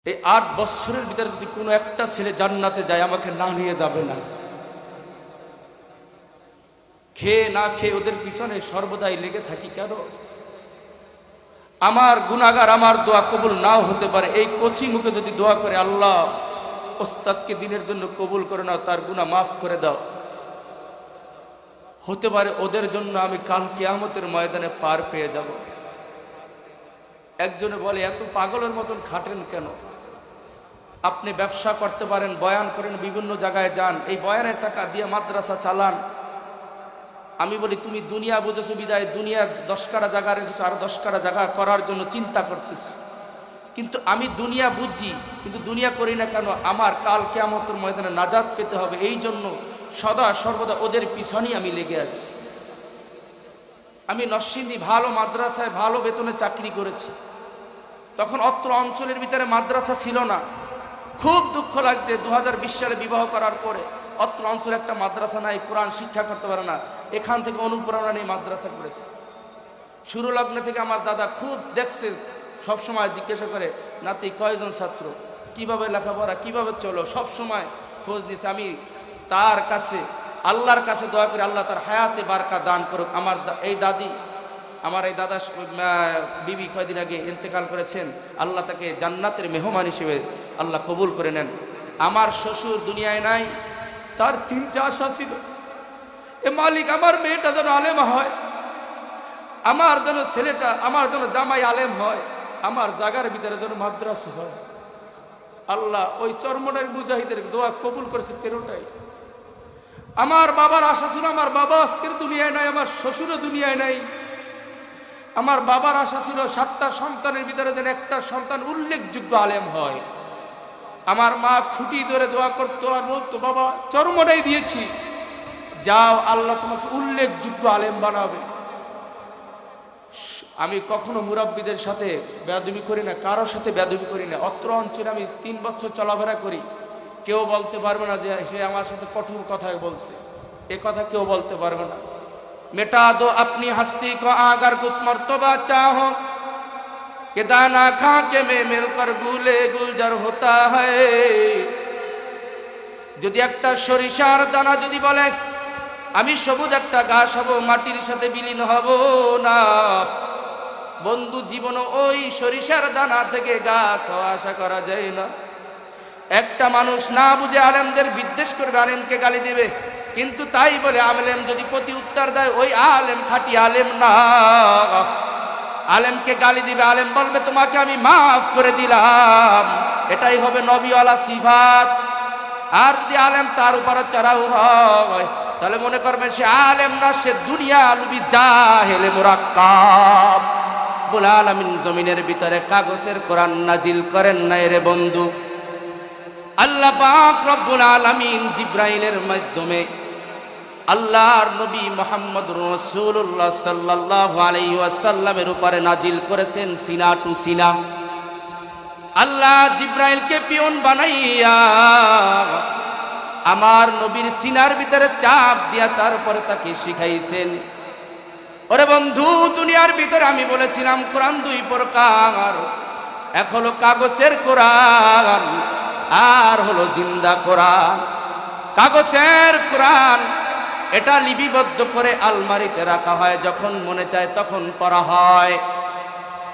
এই 8 বছরের ভিতরে যদি কোনো একটা ছেলে জান্নাতে যায় আমাকে না নিয়ে যাবে না। খেয়ে না খেয়ে ওদের পিছনে সর্বদাই লেগে থাকি কেন? আমার গুনাহগার, আমার দোয়া কবুল নাও হতে পারে। এই কচি মুখে যদি দোয়া করে, আল্লাহ ওস্তাদকে দিনের জন্য কবুল করে নাও, তার গুনাহ মাফ করে দাও, হতে পারে ওদের জন্য আমি কাল কিয়ামতের ময়দানে পার পেয়ে যাব। একজনে বলে, এত পাগলের মতন খাটেন কেন? আপনি ব্যবসা করতে পারেন, বয়ান করেন, বিভিন্ন জায়গায় যান, এই বয়ানের টাকা দিয়ে মাদ্রাসা চালান। আমি বলি, তুমি দুনিয়া বুঝেছো বিদায় দুনিয়ার 10 কাটা জায়গা রেখেছো, আরো 10 কাটা জায়গা করার জন্য চিন্তা করতেছি। কিন্তু আমি দুনিয়া বুঝি, কিন্তু দুনিয়া করি না কেন? আমার কাল কিয়ামতের ময়দানে নাজাত পেতে হবে, এই জন্য সদা সর্বদা ওদের পিছনেই আমি লেগে আছি। আমি নরসিংদী ভালো মাদ্রাসায় ভালো বেতনে চাকরি করেছি। তখন অত্র অঞ্চলের ভিতরে মাদ্রাসা ছিল না। খুব দুঃখ লাগছে 2020 সালে বিবাহ করার পরে অত্র অঞ্চলে একটা মাদ্রাসা নাই, কোরআন শিক্ষা করতে পারে না। এখান থেকে অনুপ্রেরণা নিয়ে মাদ্রাসা করেছে। শুরু লগ্ন থেকে আমার দাদা খুব দেখছে, সবসময় জিজ্ঞাসা করে, নাতি কয়জন ছাত্র, কিভাবে লেখাপড়া, কিভাবে চলো, সবসময় খোঁজ দিচ্ছে। আমি তার কাছে আল্লাহর কাছে দোয়া করি, আল্লাহ তার হায়াতে বারকা দান করুক। আমার এই দাদা বিবি কয়দিন আগে ইন্তেকাল করেছেন, আল্লাহ তাকে জান্নাতের মেহমান হিসেবে আল্লাহ কবুল করে নেন। আমার শ্বশুর দুনিয়ায় নাই, তার 3টা আশা ছিল, এ মালিক আমার মেয়েটা যেন আলেম হয়, আমার যেন ছেলেটা, আমার যেন জামাই আলেম হয়, আমার জাগার ভিতরে যেন মাদ্রাসা হয়। আল্লাহ ওই চরমনের মুজাহিদের দোয়া কবুল করেছে 13টাই। আমার বাবার আশা ছিল, আমার বাবা আজকের দুনিয়ায় নাই, আমার শ্বশুরও দুনিয়ায় নাই। আমার বাবার আশা ছিল 7টা সন্তানের ভিতরে যেন একটা সন্তান উল্লেখযোগ্য আলেম হয়। আমার মা খুঁটি ধরে দোয়া করতো আর বলতো, বাবা চরমনাই দিয়েছি, যাও আল্লাহ তোমাকে উল্লেখযোগ্য আলেম বানাবে। আমি কখনো মুরাব্বিদের সাথে বেয়াদবি করি না, কারোর সাথে বেয়াদবি করি না। অত্র অঞ্চলে আমি 3 বছর চলাফেরা করি, কেউ বলতে পারবে না যে সে আমার সাথে কঠোর কথা বলছে, এ কথা কেউ বলতে পারবে না। মেটা দো আপনি হস্তি কো আগার কুছ মর্তবা চাহো কে দানা খা কে মে মিলকর গুলে গুলজার হতা হ্যায়। যদি একটা সরিষার দানা যদি বলে আমি সবুজ একটা ঘাস হব, মাটির সাথে বিলীন হব না, বন্ধু জীবন ওই সরিষার দানা থেকে গাছ হওয়া আশা করা যায় না। একটা মানুষ না বুঝে আলেমদের বিদ্বেষ করবে, আলেমকে গালি দেবে, কিন্তু তাই বলে আলেম যদি প্রতি উত্তর দেয় ওই আলেম খাঁটি আলেম না। আলেমকে গালি দিবে, আলেম বলবে তোমাকে আমি মাফ করে দিলাম, এটাই হবে নবীওয়ালা সিফাত। আর যদি আলেম তার উপর চড়াও হয়, তাহলে মনে করবেন সে আলেম না, সে দুনিয়া লুবি জাহেলে মুরাক্কাব। রব্বুল আলামিন জমিনের ভিতরে কাগজের কোরআন নাজিল করেন নাই রে বন্ধু। আল্লাহ পাক রব্বুল আলামিন জিব্রাইলের মাধ্যমে আল্লাহর নবী মুহাম্মদুর রাসূলুল্লাহ সাল্লাল্লাহু আলাইহি ওয়াসাল্লামের উপরে নাজিল করেছেন সিনা টু সিনা। আল্লাহ জিব্রাইলকে পিয়ন বানাইয়া আমার নবীর সিনার ভিতরে চাপ দিয়া তারপরে তাকে শিখাইছেন। ওরে বন্ধু, দুনিয়ার ভিতরে আমি বলেছিলাম কোরআন 2 প্রকার, এক হলো কাগজের কোরআন আর হলো জিন্দা কোরআন। কাগজের কোরআন এটা লিপিবদ্ধ করে আলমারিতে রাখা হয়, যখন মনে চায় তখন পড়া হয়।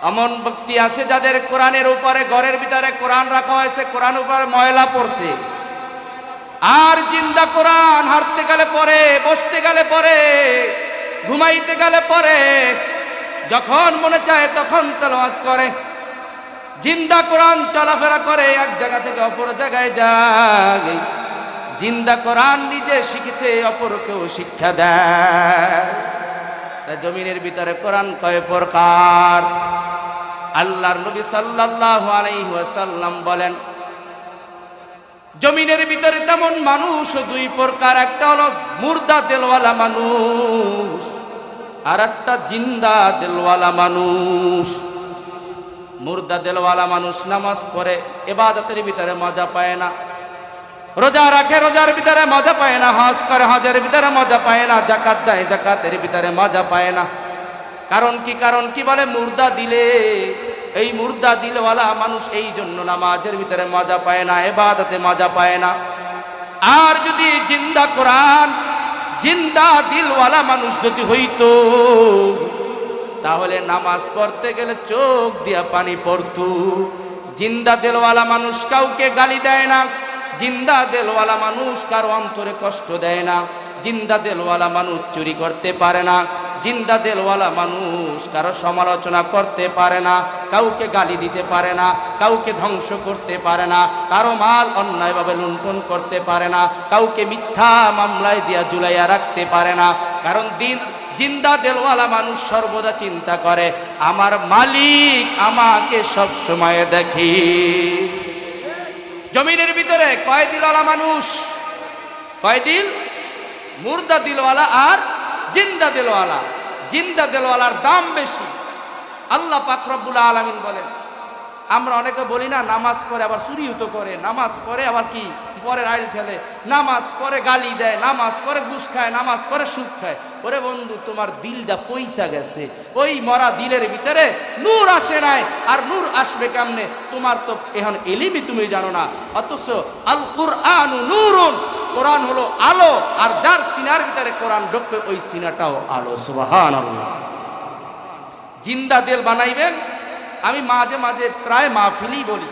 এমন ব্যক্তি আছে যাদের কোরআনের উপরে ঘরের ভিতরে কোরআন রাখা হয়েছে, কোরআন উপরে ময়লা পড়ছে। আর জিন্দা কোরআন হাঁটতে গেলে পড়ে, বসতে গেলে পড়ে, ঘুমাইতে গেলে পড়ে, যখন মনে চায় তখন তেলাওয়াত করে। জিন্দা কোরআন চলাফেরা করে, এক জায়গা থেকে অপর জায়গায় যায়। জিন্দা কোরআন নিজে শিখেছে, অপরকেও শিক্ষা দেয়। জমিনের ভিতরে কোরআন কয় প্রকার? আল্লাহর নবী সাল্লাল্লাহু আলাইহি ওয়াসাল্লাম বলেন, জমিনের ভিতরে তেমন মানুষ 2 প্রকার, একটা হলো মুর্দা দিলওয়ালা মানুষ আর একটা জিন্দা দিলওয়ালা মানুষ। মুর্দা দিলওয়ালা মানুষ নামাজ পড়ে, ইবাদতের ভিতরে মজা পায় না, রোজা রাখে, রোজার ভিতরে মজা পায় না, হজ করে, হজের ভিতরে মজা পায় না, যাকাত দেয়, যাকাতের ভিতরে মজা পায় না। কারণ কি? কারণ কি? বলে মুর্দা দিলে এই মুর্দা দিলওয়ালা মানুষ এই জন্য নামাজের ভিতরে মজা পায় না, ইবাদতে মজা পায় না। আর যদি জিন্দা কোরআন, জিন্দা দিলওয়ালা মানুষ যদি হইতো, তাহলে নামাজ পড়তে গেলে চোখ দিয়া পানি পড়তো। জিন্দা দিলওয়ালা মানুষ কাউকে গালি দেয় না, জিন্দা দিলওয়ালা মানুষ কারো অন্তরে কষ্ট দেয় না, জিন্দা দিলওয়ালা মানুষ চুরি করতে পারে না, জিন্দা দিলওয়ালা মানুষ কারো সমালোচনা করতে পারে না, কাউকে গালি দিতে পারে না, কাউকে ধ্বংস করতে পারে না, কারো মাল অন্যায়ভাবে লুণ্ঠন করতে পারে না, কাউকে মিথ্যা মামলায় দিয়া ঝুলাইয়া রাখতে পারে না। কারণ জিন্দা দিলওয়ালা মানুষ সর্বদা চিন্তা করে আমার মালিক আমাকে সব সময় দেখি। জমিনের ভিতরে কয় দিলওয়ালা মানুষ? কয় দিল? মুর্দা দিলওয়ালা আর জিন্দা দিলওয়ালা। জিন্দা দিলওয়ালার দাম বেশি। আল্লাহ পাক রব্বুল আলামিন বলেন, আমরা অনেকে বলি না নামাজ পড়ে আবার চুরিও তো করে, নামাজ পড়ে আবার কি পরে আইল ঠেলে, নামাজ পড়ে গালি দেয়, নামাজ পড়ে ঘুষ খায়, নামাজ পড়ে সুদ খায়। ওরে বন্ধু, তোমার দিলটা পয়সা গেছে, ওই মরা দিলের ভিতরে নূর আসে নাই। আর নূর আসবে কেমনে? তোমার তো এখন এলিমই তুমি জানো না। অথচ আল কুরআনু নূরুন, কোরআন হলো আলো, আর যার সিনার ভিতরে কোরআন ঢুকবে ওই সিনাটাও আলো। সুবহানাল্লাহ। জিন্দা দিল বানাইবেন। আমি মাঝে মাঝে প্রায় মাহফিলই বলি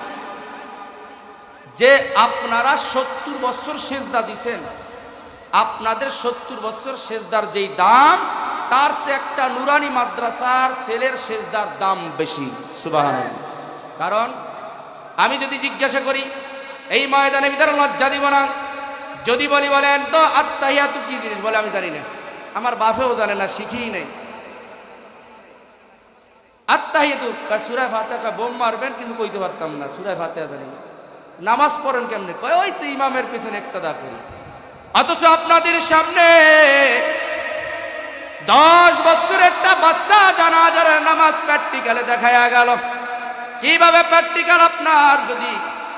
যে আপনারা 70 বছর সেজদা দিছেন, আপনাদের 70 বছর সেজদার যেই দাম, তার সে একটা নুরানি মাদ্রাসার ছেলের সেজদার দাম বেশি। সুবহানাল্লাহ। কারণ আমি যদি জিজ্ঞাসা করি এই ময়দানের ভিতরে লজ্জা দিব না, যদি বলি বলেন তো আত্তাহিয়াতু কি জিনিস, বলে আমি জানি না, আমার বাপেও জানে না, শিখিই নাই। আত্তাহিয়াতু সূরা ফাতিহা বোম মারবেন কিন্তু কইতে পারতাম না, সূরা ফাতিহা জানি না। নামাজ পড়েন কেমনে? কয় ওই তো ইমামের পিছনে ইক্তেদা করি। অথচ আপনাদের সামনে 10 বছরের একটা বাচ্চা জানাজার নামাজ প্র্যাকটিক্যালে দেখায়া গেল। কিভাবে প্র্যাকটিক্যাল? আপনার যদি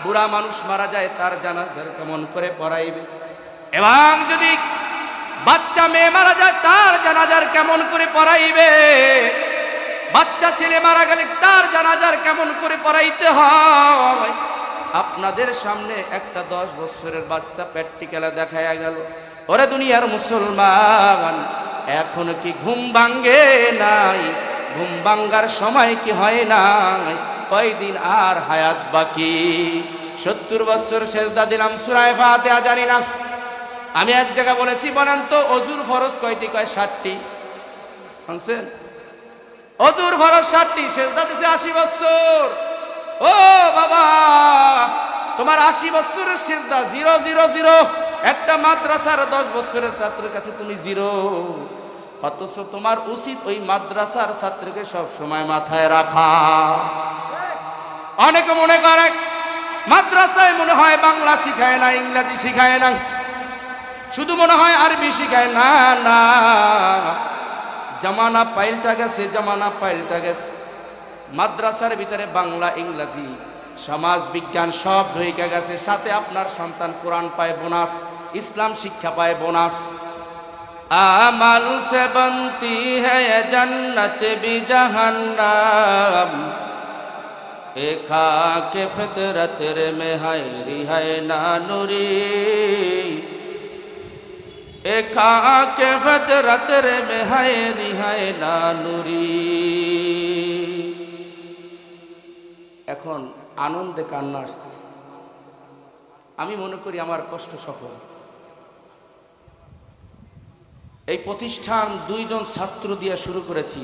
বুড়া মানুষ মারা যায় তার জানাজার কেমন করে পড়াইবে, এবং যদি বাচ্চা মেয়ে মারা যায় তার জানাজার কেমন করে পড়াইবে, বাচ্চা ছেলে মারা গেলে তার জানাজার কেমন করে পড়াইতে হয়। আপনাদের সামনে একটা 10 বছরের বাচ্চা প্র্যাকটিক্যালে দেখায়া গেল। ওরে দুনিয়ার মুসলমান, এখন কি ঘুম ভাঙ্গে নাই? ঘুম ভাঙ্গার সময় কি হয় নাই? কয়দিন আর হায়াত বাকি? 70 বছর সেজদা দিলাম, সূরা ফাতিহা জানি না। আমি এক জায়গা বলেছি, বলেন তো অজুর ফরজ কয়টি? কয় 60টি। শুনছেন? অজুর ফরজ 60টি, সেজদা দিছে 80 বছর। ও বাবা, তোমার 80 বছরের সেজদা 0 0 0। একটা মাদ্রাসার 10 বছরের ছাত্রের কাছে তুমি 0। অথচ তোমার উচিত ওই মাদ্রাসার ছাত্রকে সব সময় মাথায় রাখা। অনেকে মনে করে মাদ্রাসায় মনে হয় বাংলা শিখায় না, ইংরেজি শিখায় না, শুধু মনে হয় আরবি শিখায়। না না, জামানা পাল্টা গেছে, জামানা পাল্টা গেছে। মাদ্রাসার ভিতরে বাংলা, ইংরেজি, সমাজ বিজ্ঞান সব ঢুকে গেছে। সাথে আপনার সন্তান কোরআন পায় বোনাস, ইসলাম শিক্ষা পায় বোনাস। আমাল সে বনতি হ্যায় জন্নত বি জাহান্নাম, এ খাকে ফিতরত রে মে হায় রিহায় না নুরি, এ খাকে ফিতরত রে মে হায় রিহায় না নুরি। এখন আনন্দে কান্না আসতেছে। আমি মনে করি আমার কষ্ট সফল। এই প্রতিষ্ঠান 2 জন ছাত্র দিয়ে শুরু করেছি।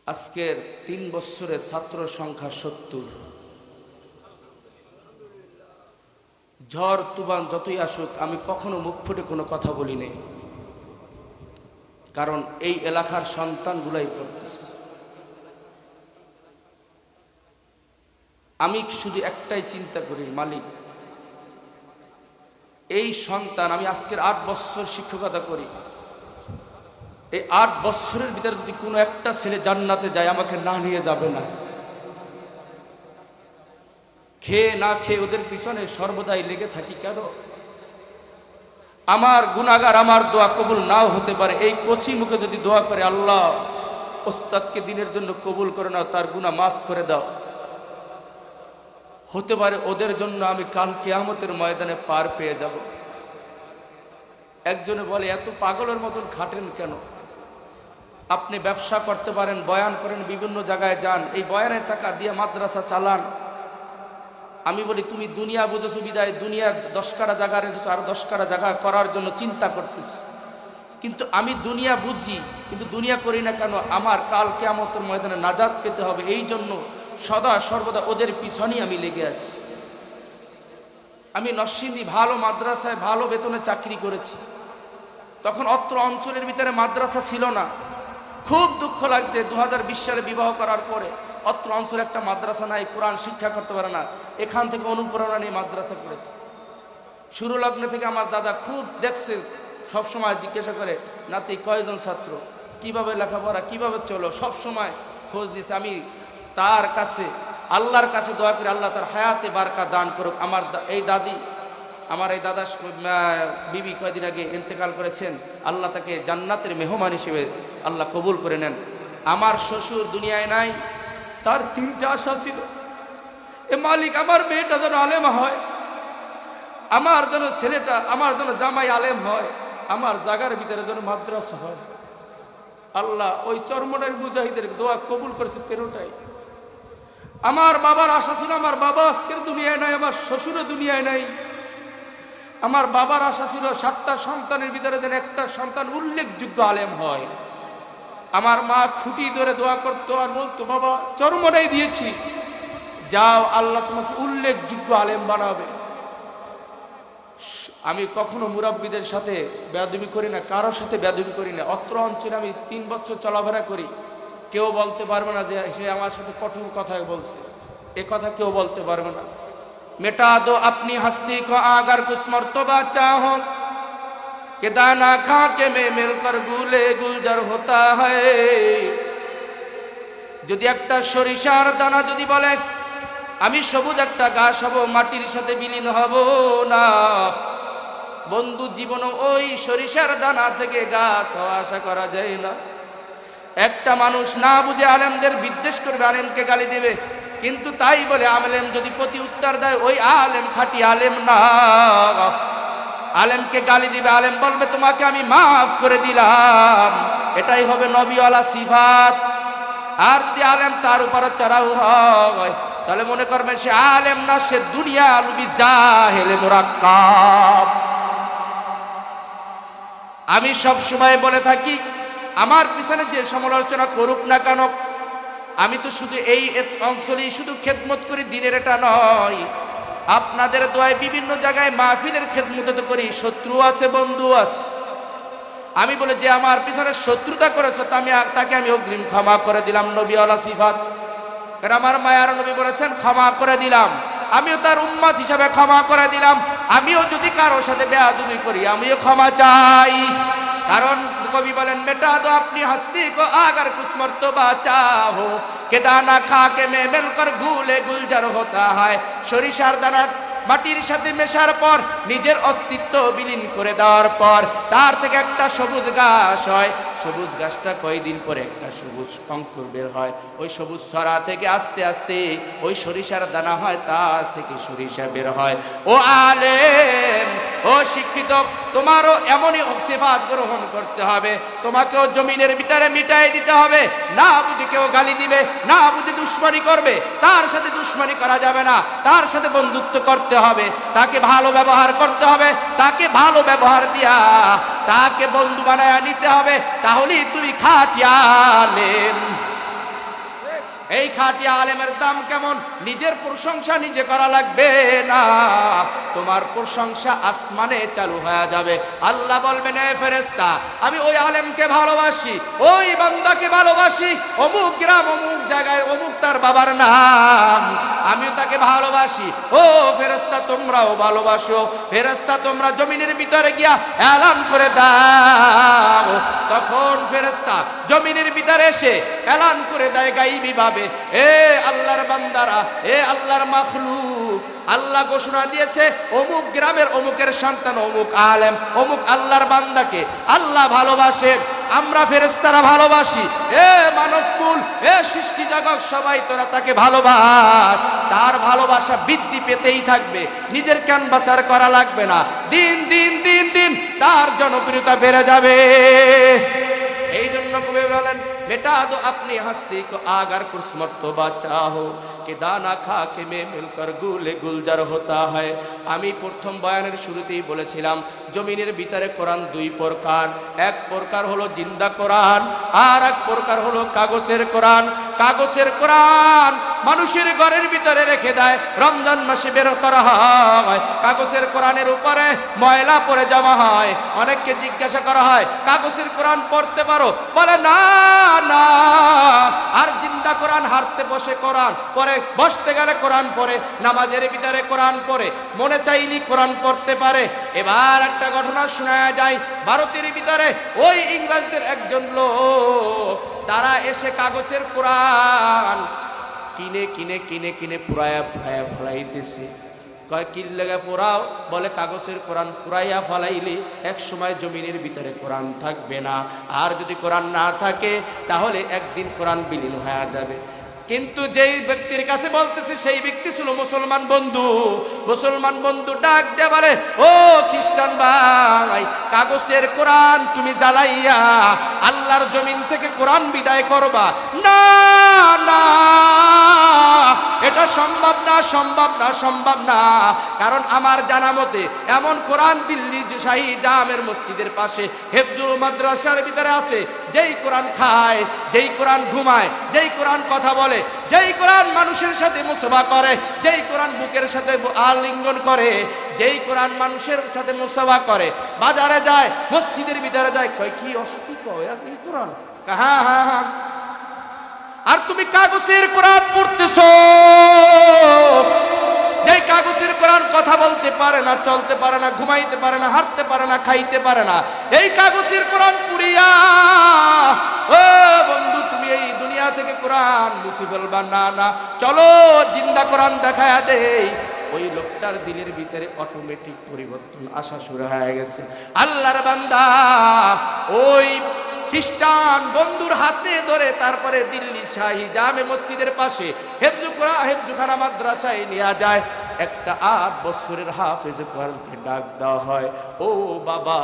আজকের 3 বছরে ছাত্র সংখ্যা 70। ঝড় তুফান যতই আসুক আমি কখনো মুখ ফুটে কোনো কথা বলি নাই, কারণ এই এলাকার সন্তানগুলাই পড়তেছে। আমি শুধু একটাই চিন্তা করি, মালিক এই সন্তান, আমি আজকের 8 বছর শিক্ষকতা করি, এই 8 বছরের ভিতরে যদি কোনো একটা ছেলে জান্নাতে যায় আমাকে না নিয়ে যাবে না। খেয়ে না খেয়ে ওদের পিছনে সর্বদাই লেগে থাকি কেন? আমার গুনাহগার, আমার দোয়া কবুল নাও হতে পারে। এই কচি মুখে যদি দোয়া করে, আল্লাহ ওস্তাদকে দিনের জন্য কবুল করে নাও, তার গুনাহ মাফ করে দাও। হতে পারে ওদের জন্য আমি কাল কিয়ামতের ময়দানে পার পেয়ে যাব। একজনে বলে, এত পাগলের মতন খাটেন কেন? আপনি ব্যবসা করতে পারেন, বয়ান করেন, বিভিন্ন জায়গায় যান, এই বয়ানের টাকা দিয়ে মাদ্রাসা চালান। আমি বলি, তুমি দুনিয়া বুঝেছো বিদায় দুনিয়ার 10 কাটা জায়গা রেখেছো, আর 10 কাটা জায়গা করার জন্য চিন্তা করতেছ। কিন্তু আমি দুনিয়া বুঝি, কিন্তু দুনিয়া করি না কেন? আমার কাল কিয়ামতের ময়দানে নাজাত পেতে হবে, এই জন্য সদা সর্বদা ওদের পিছনেই আমি লেগে আছি। আমি নরসিংদী ভালো মাদ্রাসায় ভালো বেতনে চাকরি করেছি। তখন অত্র অঞ্চলের ভিতরে মাদ্রাসা ছিল না। খুব দুঃখ লাগছে 2020 সালে বিবাহ করার পরে অত্র অঞ্চলে একটা মাদ্রাসা নাই, কোরআন শিক্ষা করতে পারে না। এখান থেকে অনুপ্রেরণা নিয়ে মাদ্রাসা করেছে। শুরু লগ্নে থেকে আমার দাদা খুব দেখছে, সবসময় জিজ্ঞাসা করে, নাতি কয়জন ছাত্র, কিভাবে লেখাপড়া, কিভাবে চলো, সবসময় খোঁজ দিছে। আমি তার কাছে আল্লাহর কাছে দোয়া করি, আল্লাহ তার হায়াতে বারকা দান করুক। আমার এই দাদা বিবি কয়দিন আগে ইন্তেকাল করেছেন, আল্লাহ তাকে জান্নাতের মেহমান হিসেবে আল্লাহ কবুল করে নেন। আমার শ্বশুর দুনিয়ায় নাই, তার 3টা আশা ছিল, এ মালিক আমার মেয়েটা যেন আলেম হয়, আমার যেন ছেলেটা, আমার যেন জামাই আলেম হয়, আমার জাগার ভিতরে যেন মাদ্রাসা হয়। আল্লাহ ওই চরমনের মুজাহিদের দোয়া কবুল করেছে 13টাই। আমার বাবার আশা ছিল, আমার বাবা আজকের দুনিয়ায় নাই, আমার শ্বশুরের দুনিয়ায় নাই। আমার বাবার আশা ছিল 7টা সন্তানের ভিতরে যেন একটা সন্তান উল্লেখযোগ্য আলেম হয়। আমার মা খুঁটি ধরে দোয়া করতো আর বলতো, বাবা চরমনাই দিয়েছি, যাও আল্লাহ তোমাকে উল্লেখযোগ্য আলেম বানাবে। আমি কখনো মুরাব্বিদের সাথে বেয়াদবি করি না, কারোর সাথে বেয়াদবি করি না। অত্র অঞ্চলে আমি 3 বছর চলাফেরা করি, কেউ বলতে পারবে না যে সে আমার সাথে কঠোর কথা বলছে, এ কথা কেউ বলতে পারবে না। मिटा दो अपनी हस्ती को अगर कुछ मर्तबा चाहो कि दाना खा के में मिलकर गुले गुलजार होता है। যদি একটা সরিষার দানা যদি বলে আমি সবুজ একটা ঘাস হব, মাটির সাথে বিলীন হব না, বন্ধু জীবনও ওই সরিষার দানা থেকে গাছ হওয়া আশা করা যায় না। একটা মানুষ না বুঝে আলেমদের বিদ্বেষ করবে, আলেমকে গালি দেবে, কিন্তু তাই বলে আলেম যদি প্রতি উত্তর দেয় ওই আলেম খাঁটি আলেম না। আলেমকে গালি দিবে, আলেম বলবে তোমাকে আমি মাফ করে দিলাম, এটাই হবে নবীওয়ালা সিফাত। আর যদি আলেম তার উপর চড়াও হয় তাহলে মনে করবেন সে আলেম না, সে দুনিয়া লুবি জাহেলে মুরাক্কাব। আমি সব সময় বলে থাকি, আমার পিছনে যে সমালোচনা করুক না কেন, আমি তো শুধু এই অঞ্চলেই শুধু খেদমত করি, দিনের এটা নয়, আপনাদের দোয়ায় বিভিন্ন জায়গায় মাহফিলের খেদমত তো করি। শত্রু আছে, বন্ধু আছে। আমি বলে যে আমার পিছনে শত্রুতা করেছে তাকে আমি অগ্রিম ক্ষমা করে দিলাম, নবীওয়ালা সিফাত। কারণ আমার মায়ার নবী বলেছেন ক্ষমা করে দিলাম, আমিও তার উম্মত হিসাবে ক্ষমা করে দিলাম। আমিও যদি কারোর সাথে বেয়াদবি করি আমিও ক্ষমা চাই। কারণ কবি বলেন, বেটা দো আপনি হস্তি কো আগার কুছ মর্তবা চাহো কে দানা খা কে মে মিলকর গুলে গুলজার হতা হয়। সরিষার দানা মাটির সাথে মেশার পর, নিজের অস্তিত্ব বিলীন করে দেওয়ার পর তার থেকে একটা সবুজ ঘাস হয়। সবুজ গাছটা কয়েকদিন পরে একটা সবুজ অঙ্কুর বের হয়, ওই সবুজ ছড়া থেকে আস্তে আস্তে ওই সরিষার দানা হয়, তার থেকে সরিষা বের হয়। ও আলেম, ও শিক্ষিত, তোমারও এমনই সিফাত গ্রহণ করতে হবে। তোমাকেও জমিনের ভিতরে মিটাই দিতে হবে। না বুঝে কেউ গালি দিবে, না বুঝে দুশ্মনী করবে, তার সাথে দুশ্মনী করা যাবে না, তার সাথে বন্ধুত্ব করতে হবে, তাকে ভালো ব্যবহার করতে হবে, তাকে ভালো ব্যবহার দিয়া তাকে বন্ধু বানায় নিতে হবে। তাহলেই তুমি খাঁটি আলেম। এই খাঁটি আলেমের দাম কেমন? নিজের প্রশংসা নিজে করা লাগবে না, তোমার প্রশংসা আসমানে চালু হয়ে যাবে। আল্লাহ বলবেন, এ ফেরেশতা, আমি ওই আলেমকে ভালোবাসি, ওই বান্দাকে ভালোবাসি, অমুক গ্রাম অমুক জায়গায় অমুক তার বাবার নাম, আমিও তাকে ভালোবাসি। ও ফেরেশতা তোমরাও ভালোবাসো। ফেরেশতা তোমরা জমিনের ভিতরে গিয়া এলান করে দাও। তখন ফেরেশতা জমিনের ভিতরে এসে এলান করে দেয় গায়বী ভাবে, এ আল্লাহর বান্দারা, এ আল্লাহর মাখলুক, আল্লাহ ঘোষণা দিয়েছে অমুক গ্রামের অমুকের সন্তান অমুক আলেম অমুক আল্লাহর বান্দাকে আল্লাহ ভালোবাসে। আমরা ফেরেশতারা ভালোবাসি। এ মানবকুল, এ সৃষ্টি জগৎ সবাই তোরা তাকে ভালোবাস, তার ভালোবাসা বৃদ্ধি পেতেই থাকবে, নিজের ক্যানভাসার করা লাগবে না, দিন দিন দিন দিন তার জনপ্রিয়তা বেড়ে যাবে। এই জন্য কবি বলেন, बेटा दो अपनी हस्ती को अगर कुछ मर्तबा चाहो कि दाना खा के में मिलकर गुले गुलजार होता है। আমি প্রথম বয়ানের শুরুতেই বলেছিলাম জমিনের ভিতরে কোরআন দুই প্রকার, এক প্রকার হলো জিন্দা কোরআন, আর এক প্রকার হলো কাগজের কোরআন। কাগজের কোরআন মানুষের ঘরের ভিতরে রেখে দেয়, রমজান মাসে বের করা হয়, কাগজের কোরআনের উপরে ময়লা পড়ে জমা হয়। অনেককে জিজ্ঞাসা করা হয় কাগজের কোরআন পড়তে পারো, বলে না না। আর জিন্দা কোরআন হাঁটতে বসে কোরআন পড়ে, বসতে গেলে কোরআন পড়ে, নামাজের ভিতরে কোরআন পড়ে, মনে চাইলি কোরআন পড়তে পারে। এবার একটা ঘটনা শোনা যায়, ভারতের ভিতরে ওই ইংরেজদের একজন লোক, তারা এসে কাগজের কোরআন কিনে কিনে কিনে কিনে পুরায়া পুরায়া ফলাইতেছে। কয় কি লেগে পোড়াও? বলে কাগজের কোরআন পুরাইয়া ফলাইলে এক সময় জমিনের ভিতরে কোরআন থাকবে না, আর যদি কোরআন না থাকে তাহলে একদিন কোরআন বিলীন হয়ে যাবে। কিন্তু যেই ব্যক্তির কাছে বলতেছে সেই ব্যক্তি ছিল মুসলমান বন্ধু। মুসলমান বন্ধু ডাক দিয়ে বলে, ও খ্রিস্টান ভাই, কাগজের কোরআন তুমি জ্বালাইয়া আল্লাহর জমিন থেকে কোরআন বিদায় করবা না? না, এটা সম্ভব না, সম্ভব না, সম্ভব না। কারণ আমার জানা মতে এমন কোরআন দিল্লি শাহী জামের মসজিদের পাশে হেফজুল মাদ্রাসার ভিতরে আছে, যেই কোরআন খায়, যেই কোরআন ঘুমায়, যেই কোরআন কথা বলে, যেই কোরআন মানুষের সাথে মুসাফা করে, যেই কোরআন বুকের সাথে আলিঙ্গন করে, যেই কোরআন মানুষের সাথে মুসাফা করে, বাজারে যায়, মসজিদের ভিতরে যায়, কয় কি অসুবিধা এই কোরআন? হ্যাঁ হ্যাঁ হ্যাঁ। আর তুমি কাগজের কোরআন পড়তেছো, যে কাগজের কোরআন কথা বলতে পারে না, চলতে পারে না, ঘুমাইতে পারে না, হাঁটতে পারে না, খাইতে পারে না, এই কাগজের কোরআন পুরিয়া ও বন্ধু তুমি এই দুনিয়া থেকে কোরআন মুছে ফেলবা না? না, চলো জিন্দা কোরআন দেখায়া দেই। ওই লোকটার দিলের ভিতরে অটোমেটিক পরিবর্তন আসা শুরু হয়ে গেছে। আল্লাহর বান্দা ওই খ্রিস্টান বন্ধুর হাতে ধরে তারপরে দিল্লি শাহী জামে মসজিদের পাশে হেফজুখানা মাদ্রাসায় নিয়ে যায়। একটা 8 বছরের হাফেজ কোরআনকে ডাক দেওয়া হয়, ও বাবা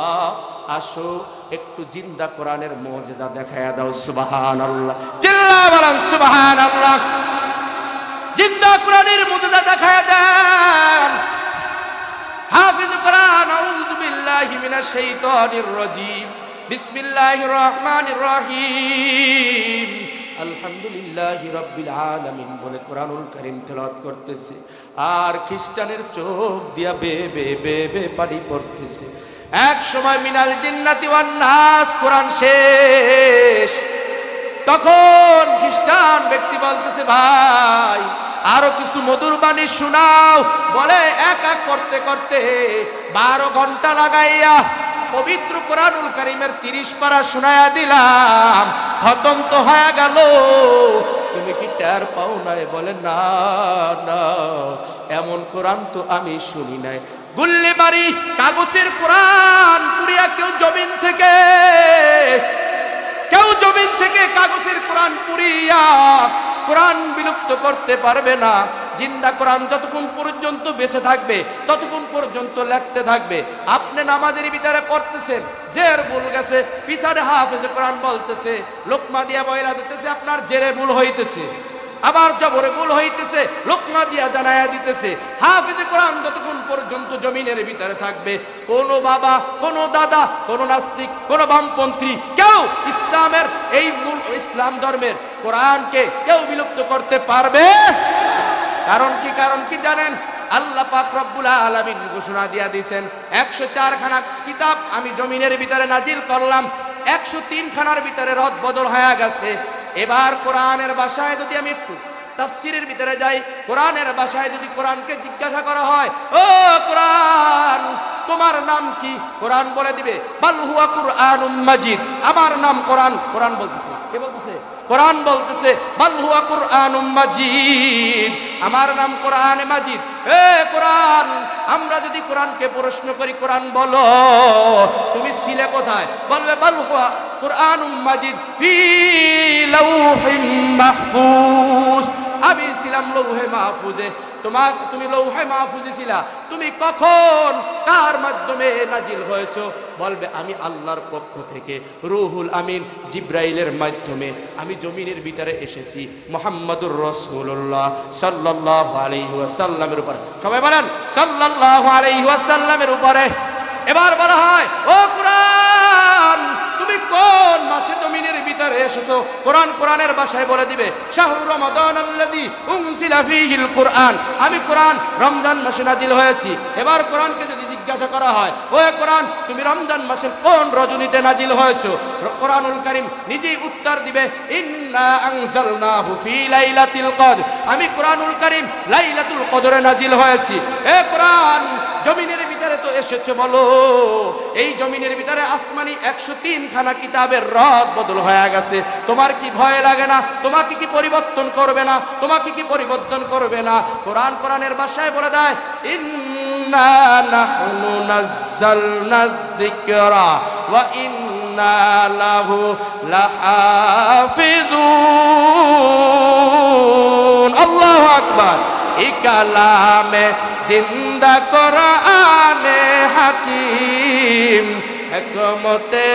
আসো একটু জিন্দা কোরআনের মুজিজা দেখায়া দাও। সুবহানাল্লাহ, চিল্লা বলেন সুবহানাল্লাহ। জিন্দা কোরআনের মুজিজা দেখায়া দেন হাফেজ কোরআন। আউযু বিল্লাহি মিনাশ শাইতানির রাজীম। বিসমিল্লাহির রহমানির রহিম। আলহামদুলিল্লাহি রাব্বিল আলামিন বলে কোরআনুল কারীম তেলাওয়াত করতেছে, আর খ্রিস্টানের চোখ দিয়া বে বে বে বে পানি পড়তেছে। এক সময় মিনাল জিন্নাতি ওয়ান নাস কোরআন শেষ। তখন খ্রিস্টান ব্যক্তি বলতেছে, ভাই আরো কিছু মধুর বাণী শোনাও। বলে এক এক করতে করতে 12 ঘন্টা লাগাইয়া পবিত্র কোরআনুল কারীমের 30 পারা শোনায়া দিলাম, খতম তো হয়ে গেল। তুমি কি টের পাও নাই? বলে না না, এমন কোরআন তো আমি শুনি নাই। গুল্লি বাড়ি কাগজের কোরআন পুরিয়া কেউ জমিন থেকে কাগজের কোরআন পুরিয়া কোরআন বিলুপ্ত করতে পারবে না। জিন্দা কোরআন যতক্ষণ পর্যন্ত বেঁচে থাকবে ততক্ষণ পর্যন্ত লিখতে থাকবে। আপনি নামাজের ভিতরে পড়তেছেন, জের ভুল গেছে, পিছনে হাফেজে কোরআন বলতেছে, লোকমা দিয়া বয়লা দিতেছে, আপনার জেরে ভুল হইতেছে, আবার জবরে ভুল হইতেছে, লোকমা দিয়া জানায়া দিতেছে। হাফেজে কোরআন যতক্ষণ পর্যন্ত জমিনের ভিতরে থাকবে, কোন বাবা, কোন দাদা, কোন নাস্তিক, কোন বামপন্থী কেউ ইসলামের এই মূল ইসলাম ধর্মের কোরআনকে কেউ বিলুপ্ত করতে পারবে? কারণ কি জানেন? আল্লাহ পাক রব্বুল আলামিন ঘোষণা দিয়া দিয়েছেন, 104 খানা কিতাব আমি জমিনের ভিতরে নাজিল করলাম, 103 খানার ভিতরে রদ বদল হয়ে গেছে। এবার কোরআনের ভাষায় যদি আমি একটু তাফসীরের ভিতরে যাই, কোরআনের ভাষায় যদি কোরআনকে জিজ্ঞাসা করা হয়, ও কোরআন তোমার নাম কি? কোরআন বলে দিবে, বাল হুয়া কুরআনুম মাজিদ, আমার নাম কোরআন। কোরআন বলতেছে, কে বলতেছে? কোরআন বলতেছে, বাল হুয়া কুরআনুম মাজিদ, আমার নাম কোরআনে মাজিদ। এ কোরআন, আমরা যদি কোরআনকে প্রশ্ন করি, কোরআন বলো তুমি ছিলে কোথায়? বলবে বাল হুয়া কুরআনুম মাজিদ ফি লাউহিম মাহফুজ। আমি ছিলাম লৌহে মাহফুজে, তুমি লৌহে মাহফুজে ছিলা। তুমি কখন কার মাধ্যমে নাজিল হয়েছো? বলবে আমি আল্লাহর পক্ষ থেকে রুহুল আমিন জিব্রাইলের মাধ্যমে আমি জমিনের ভিতরে এসেছি মুহাম্মাদুর রাসূলুল্লাহ সাল্লাল্লাহু আলাইহি ওয়াসাল্লামের উপর। সবাই বলেন সাল্লাল্লাহু আলাইহি ওয়াসাল্লামের উপরে। এবার বলা হয়, ও কুরআন তুমি কোন মাসে জমিনের ভিতরে এসেছো? কোরআনের ভাষায় বলে দিবে শাহরু রমাদান আল্লাযী উনজিলা ফীহিল কুরআন। আমি কোরআন রমজান মাসে নাজিল হয়েছি। এবার কোরআনকে যদি জিজ্ঞাসা করা হয়, ও কোরআন তুমি রমজান মাসের কোন রজনীতে নাজিল হয়েছো? কোরআনুল কারীম নিজেই উত্তর দিবে ইন্না আনজালনাহু ফী লাইলাতিল কদর। আমি কোরআনুল কারীম লাইলাতুল কদরে নাজিল হয়েছি। এ কোরআন জমিনের ভিতরে তো এসেছে, বলো এই জমিনের ভিতরে আসমানি 103 খানা কিতাবের রদ বদল হয়ে গেছে, তোমার কি ভয় লাগে না? তোমাকে কি পরিবর্তন করবে না? তোমাকে কি পরিবর্তন করবে না? কোরআনের ভাষায় বলে দেয় ইন্না নাহনু নাযালনা যিকরা ওয়া ইন্না লাহু লাহাফিজুন। আল্লাহু আকবার। এই কালামে জিন্দা কোরআনে হাকিম হিকমতে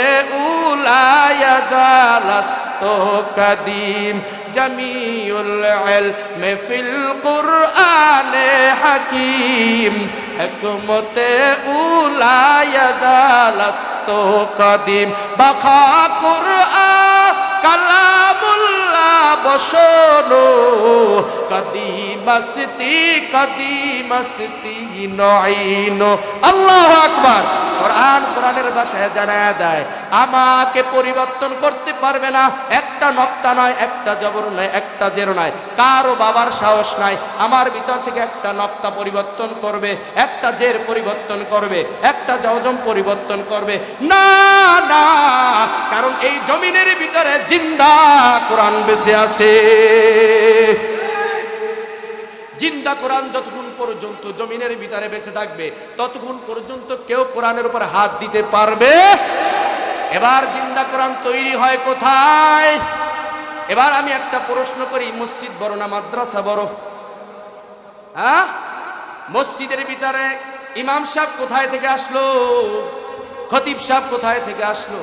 উলায়া জালাস্তু কাদিম জামিউল ইলমে ফিল কুরআনে হাকিম হিকমতে উলায়া জালাস্তু কাদিম বাখা কুরআন কালামুল্লাহ বসনো কদিমস্তি নঈনো। আল্লাহু আকবার। কোরআনের ভাষায় জানায় দেয় আমাকে পরিবর্তন করতে পারবে না। একটা নক্তা নয়, একটা জবর নয়, একটা জের নয়, কারো বাবার সাহস নাই আমার ভিতর থেকে একটা নক্তা পরিবর্তন করবে, একটা জের পরিবর্তন করবে, একটা জজম পরিবর্তন করবে না, না। কারণ এই জমিনের ভিতরে জিন্দা কোরআন বেঁচে আছে। জিন্দা কোরআন যতক্ষণ পর্যন্ত জমিনের ভিতরে বেঁচে থাকবে ততক্ষণ পর্যন্ত কেউ কোরআনের উপর হাত দিতে পারবে। এবার জিন্দা কোরআন তৈরি হয় কোথায়? এবার আমি একটা প্রশ্ন করি, মসজিদ বড় না মাদ্রাসা বড়? হ্যাঁ, মসজিদের ভিতরে ইমাম সাহেব কোথায় থেকে আসলো? খতিব সাহেব কোথায় থেকে আসলো?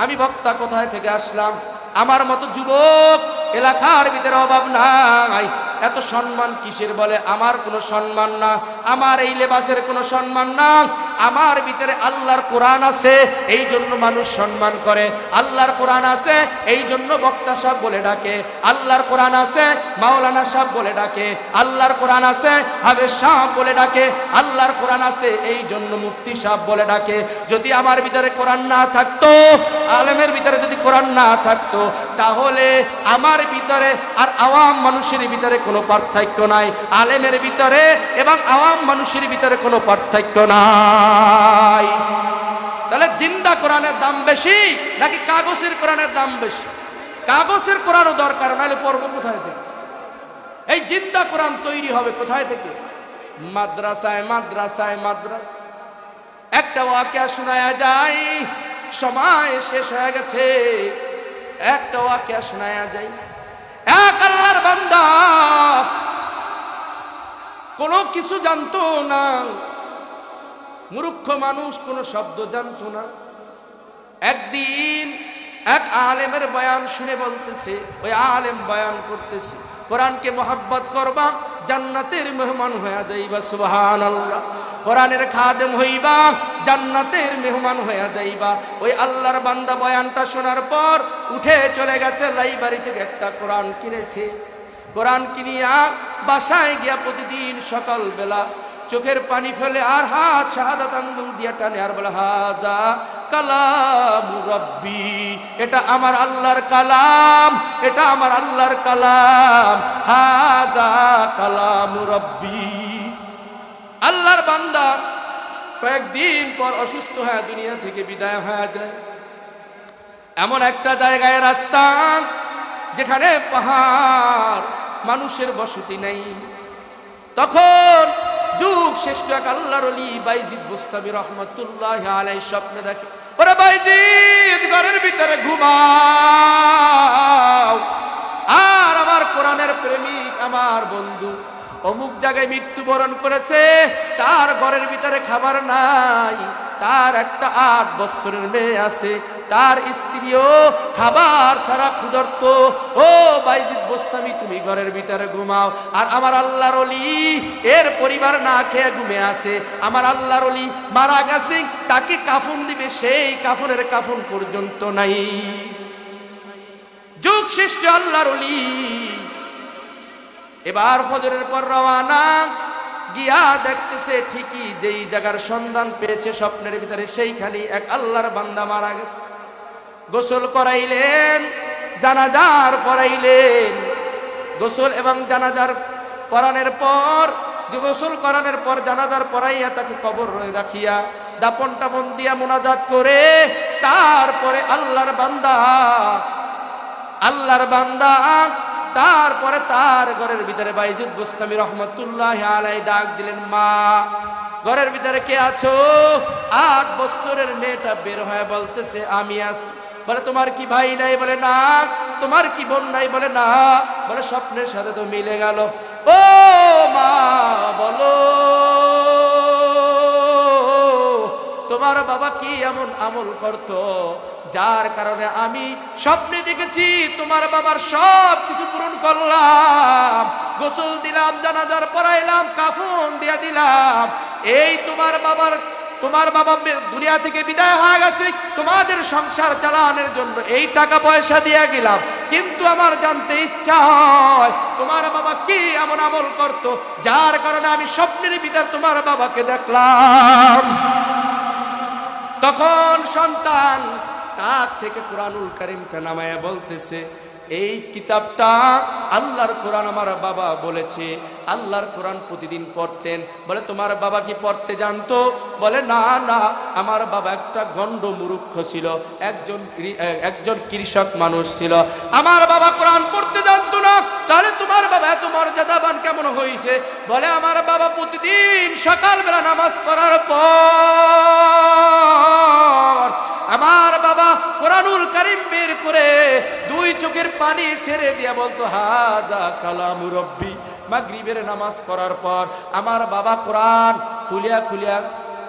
আমি বক্তা কোথায় থেকে আসলাম? আমার মতো যুবক এলাকার ভিতরে অভাব নাই। এত সম্মান কিসের? বলে আমার কোনো সম্মান না, আমার এই লেবাসের কোনো সম্মান না, আমার ভিতরে আল্লাহর কোরআন আছে এই জন্য মানুষ সম্মান করে। আল্লাহর কোরআন আছে এই জন্য বক্তা সাহেব বলে ডাকে, আল্লাহর কোরআন আছে মাওলানা সাহেব বলে ডাকে, আল্লাহর কোরআন আছে হাফেজ সাহেব বলে ডাকে, আল্লাহর কোরআন আছে এই জন্য মুফতি সাহেব বলে ডাকে। যদি আমার ভিতরে কোরআন না থাকতো, আলেমের ভিতরে যদি কোরআন না থাকতো, তাহলে আমার ভিতরে আর আওয়াম মানুষের ভিতরে কোনো পার্থক্য নাই। আলেমের ভিতরে এবং আওয়াম মানুষের ভিতরে কোনো পার্থক্য নাই। তাহলে জিন্দা কোরআনের দাম বেশি নাকি কাগজের কোরআনের দাম বেশি? কাগজের কোরআনও দরকার, নাহলে পড়বো কোথায় থেকে? এই জিন্দা কোরআন তৈরি হবে কোথায় থেকে? মাদ্রাসায় মাদ্রাসায় মাদ্রাসা। একটা ওয়াকিয়া শোনায়া যায়, সময় শেষ হয়ে গেছে। একটা ওয়াকিয়া শোনায়া যায়, এক আল্লাহর বান্দা কোনো কিছু জানতো না, মূর্খ মানুষ, কোনো শব্দ জানতো না। একদিন এক আলেমের বয়ান শুনে বলতেছে, ওই আলেম বয়ান করতেছে কোরআনকে মহব্বত করবা জান্নাতের মেহমান হয়ে যাইবা। সুবহানাল্লাহ। কোরআনের খাদেম হইবা জান্নাতের মেহমান হয়ে যাইবা। ওই আল্লাহর বান্দা বয়ানটা শোনার পর উঠে চলে গেছে, লাইব্রেরি থেকে একটা কোরআন কিনেছে। কোরআন কিনিয়া বাসায় গিয়া প্রতিদিন সকাল বেলা চোখের পানি ফেলে আর হাত শাহাদাত আঙ্গুল দিয়া টানে আর বলে হাজা কালামু রাব্বি, এটা আমার আল্লাহর কালাম, এটা আমার আল্লাহর কালাম, হাজা কালামু রাব্বি। আল্লাহর বান্দা কয়েকদিন পর অসুস্থ হয়ে দুনিয়া থেকে বিদায় হয়ে যায়। এমন একটা জায়গায় রাস্তা যেখানে পাহাড়, মানুষের বসতি নেই। তখন যুগ শ্রেষ্ঠ এক আল্লাহর ওলি বাইজিদ বুস্তামি রহমাতুল্লাহি আলাইহি স্বপ্নে দেখে, ওরে বাইজিদ ঘরের ভিতরে ঘুমাও। আর আমার কোরআনের প্রেমিক আমার বন্ধু অমুক জায়গায় মৃত্যুবরণ করেছে, তার ঘরের ভিতরে খাবার নাই, তার একটা 8 বছরের মেয়ে আছে, তার স্ত্রীও খাবার ছাড়া ক্ষুধার্ত। ও বাইজিদ বোস্তামি তুমি ঘরের ভিতরে ঘুমাও। আর আমার আল্লাহর ওলি এর পরিবার না খেয়ে ঘুমে আছে, আমার আল্লাহর ওলি মারা গেছে, তাকে কাফন দিবে, সেই কাফনের কাফন পর্যন্ত নাই। যুগ শ্রেষ্ঠ আল্লাহর ওলি এবার ফজরের পর রওয়ানা, গিয়া দেখতেছে ঠিকই যেই জায়গার সন্ধান পেয়েছে স্বপ্নের ভিতরে, সেইখানে এক আল্লাহর বান্দা মারা গেছে। গোসল করাইলেন, জানাজার পড়াইলেন। গোসল এবং জানাজার পড়ানোর পর, যে গোসল করানোর পর জানাজার পড়াইয়া তাকে কবর রাখিয়া দাপন টাপন দিয়া মোনাজাত করে তারপরে আল্লাহর বান্দা তারপরে তার ঘরের ভিতরে বাইজিদ বোস্তামি রহমতুল্লাহ আলাইহি ডাক দিলেন, মা ঘরের ভিতরে কে আছো? 8 বছরের মেয়েটা বের হয়ে বলতেছে, আমি আছি। বলে তোমার কি ভাই নাই? বলে না। তোমার কি বোন নাই? বলে না। বলে স্বপ্নের সাথে তো মিলে গেল। ও মা বলো তোমার বাবা কি এমন আমল করত যার কারণে আমি স্বপ্নে দেখেছি তোমার বাবার সব কিছু পূরণ করলাম, গোসল দিলাম, জানাজার পড়াইলাম, কাফন দিয়া দিলাম। এই তোমার বাবা দুনিয়া থেকে বিদায় হয়ে গেছে, তোমাদের সংসার চালানোর জন্য এই টাকা পয়সা দিয়ে গেলাম। কিন্তু আমার জানতে ইচ্ছা হয় তোমার বাবা কি এমন আমল করত যার কারণে আমি স্বপ্নের ভিতর তোমার বাবাকে দেখলাম। তখন সন্তান তার থেকে কোরআনুল কারীমটা নামায়া বলতেছে, এই কিতাবটা আল্লাহর কোরআন আমার বাবা বলেছে। আল্লাহর কোরআন প্রতিদিন পড়তেন। বলে তোমার বাবা কি পড়তে জানতো? বলে না না, আমার বাবা একটা গণ্ড মূর্খ ছিল, একজন কৃষক মানুষ ছিল, আমার বাবা কোরআন পড়তে জানতো না। তাহলে তোমার বাবা এত মর্যাদাবান কেমন হয়েছে? বলে আমার বাবা প্রতিদিন সকালবেলা নামাজ পড়ার পর আমার বাবা কোরআনুল কারীম বের করে 2 চোখের পানি ছেড়ে দিয়া বলতো, হাজা কালামু রব্বি। মাগরিবের নামাজ পড়ার পর আমার বাবা কোরআন খুলিয়া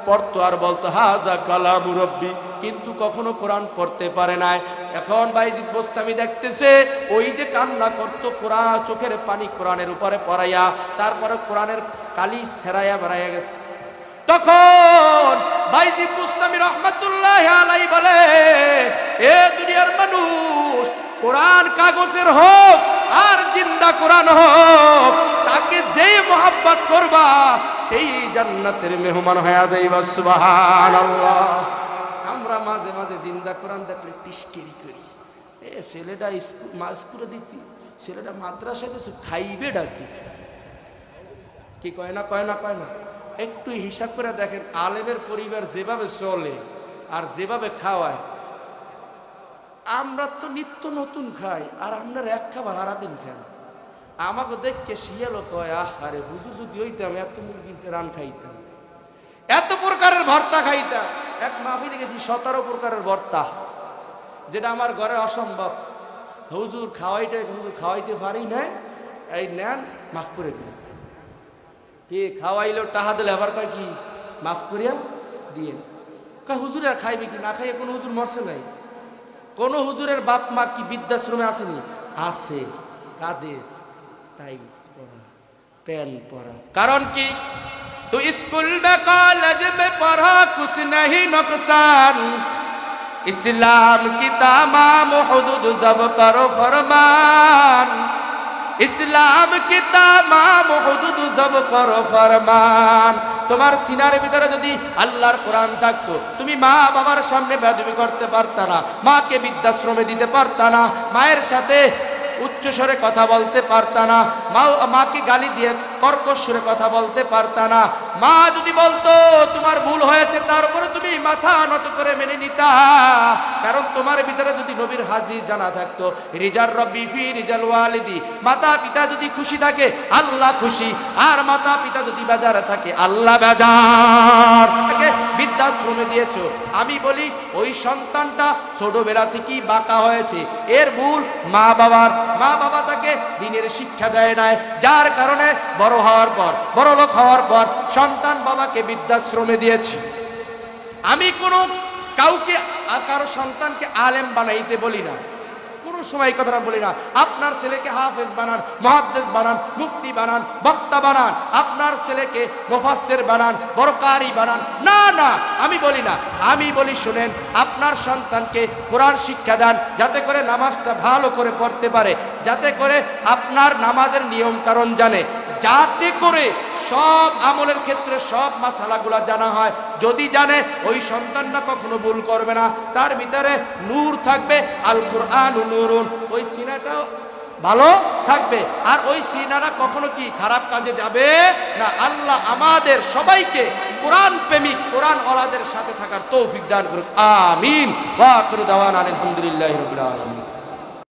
পড়তো আর বলতো, হাজা কালামু রব্বি। কিন্তু কখনো কোরআন পড়তে পারে নাই। এখন বাইজিদ বোস্তামি দেখতেছে ওই যে কান্না করতো, কোরআন চোখের পানি কোরআনের উপরে পড়াইয়া তারপরে কোরআনের কালি ছেড়াইয়া বেড়াইয়া গেছে। তখন বাইজিদ বোস্তামি রহমতুল্লাহ আলাইহি বলে, এ দুনিয়ার মানুষ, কোরআন কাগজের হোক আর জিন্দা কোরআন হোক, তাকে যেই মোহাব্বত করবা সেই জান্নাতের মেহমান হয়ে যাইবা। সুবহানাল্লাহ। আমরা মাঝে মাঝে জিন্দা কোরআন দেখলে টিস্কেরি করি, ছেলেটা স্কুলে দিতি, ছেলেটা মাদ্রাসায় গেছে, খাইবে ডাকি, কি কয় না? একটু হিসাব করে দেখেন, আলেমের পরিবার যেভাবে চলে আর যেভাবে খাওয়ায়, আমরা তো নিত্য নতুন খাই আর আপনার এক খাবার সারাদিন খান। আমাকে দেখকে শিয়ালো কয়, আরে হুজুর যদি হইতাম এত মুরগির রান খাইতাম, এত প্রকারের ভর্তা খাইতাম। এক মাহফিলে গেছি 17 প্রকারের ভর্তা, যেটা আমার ঘরে অসম্ভব। হুজুর খাওয়াইতে পারি না, এই নেন মাফ করে দিন। কে খাওয়াইলো টাহা দিলে আবার কয় কি মাফ করিয়া দিয়ে। হুজুর আর খাইবে কি? না খাইয়ে কোনো হুজুর মরছে নাই। কোন হুজুরের বাপ মা কি বৃদ্ধাশ্রমে আসেনি? আছে। কাদের? টাইলস পরা, প্যান পরা। কারণ কি? তো স্কুল মে কলেজ মে পড়া কুছ नहीं नुकसान, इस्लाम की तमाम हुदूद जब करो फरमान, इस्लाम की तमाम हुदूद जब करो फरमान। তোমার সিনার ভিতরে যদি আল্লাহর কোরআন থাকতো, তুমি মা বাবার সামনে বেয়াদবি করতে পারতা না, মাকে বৃদ্ধাশ্রমে দিতে পারতা না, মায়ের সাথে উচ্চ উচ্চ স্বরে কথা বলতে পারতা না, মাকে গালি দিয়ে কর্কশ সুরে কথা বলতে পারতা না। মা যদি বলতো তোমার ভুল হয়েছে, তারপরে তুমি মাথা নত করে মেনে নিতা, কারণ তোমার ভিতরে যদি নবীর হাদিস জানা থাকতো, রিজার রব্বি ফি রিজাল ওয়ালিদি, মাতা পিতা যদি খুশি থাকে আল্লাহ খুশি, আর মাতা পিতা যদি বেজারে থাকে আল্লাহ বেজার। বৃদ্ধাশ্রমে দিয়েছো, আমি বলি ওই সন্তানটা ছোটবেলা থেকেই বাঁকা হয়েছে, এর ভুল মা বাবার। মা বাবা তাকে দ্বীনের শিক্ষা দেয় নাই, যার কারণে বড় হওয়ার পর, বড় লোক হওয়ার পর সন্তান বাবাকে বৃদ্ধাশ্রমে দিয়েছে। আমি কোনো কাউকে কারো সন্তানকে আলেম বানাইতে বলি না, কোনো সময় কথাটা বলি না। আপনার ছেলেকে হাফেজ বানান, মুহাদ্দিস বানান, মুফতি বানান, বক্তা বানান, আপনার ছেলেকে মুফাসসির বানান, বড় কারি বানান, না না, আমি বলি না। আমি বলি শুনেন, আপনার সন্তানকে কোরআন শিক্ষা দেন, যাতে করে নামাজটা ভালো করে পড়তে পারে, যাতে করে আপনার নামাজের নিয়ম কারণ জানে, যাতে করে সব আমলের ক্ষেত্রে সব মাসালাগুলা জানা হয়। যদি জানে, ওই সন্তানটা কখনো ভুল করবে না, তার ভিতরে নূর থাকবে, আল কুরআন নূরুন, ওই সিনাটাও ভালো থাকবে, আর ওই সিনাটা কখনো কি খারাপ কাজে যাবে না। আল্লাহ আমাদের সবাইকে কোরআন প্রেমিক, কোরআন ওয়ালাদের সাথে থাকার তৌফিক দান করুন, আমিন। ওয়া আখিরু দাওয়ানা আলহামদুলিল্লাহি রাব্বিল আলামিন।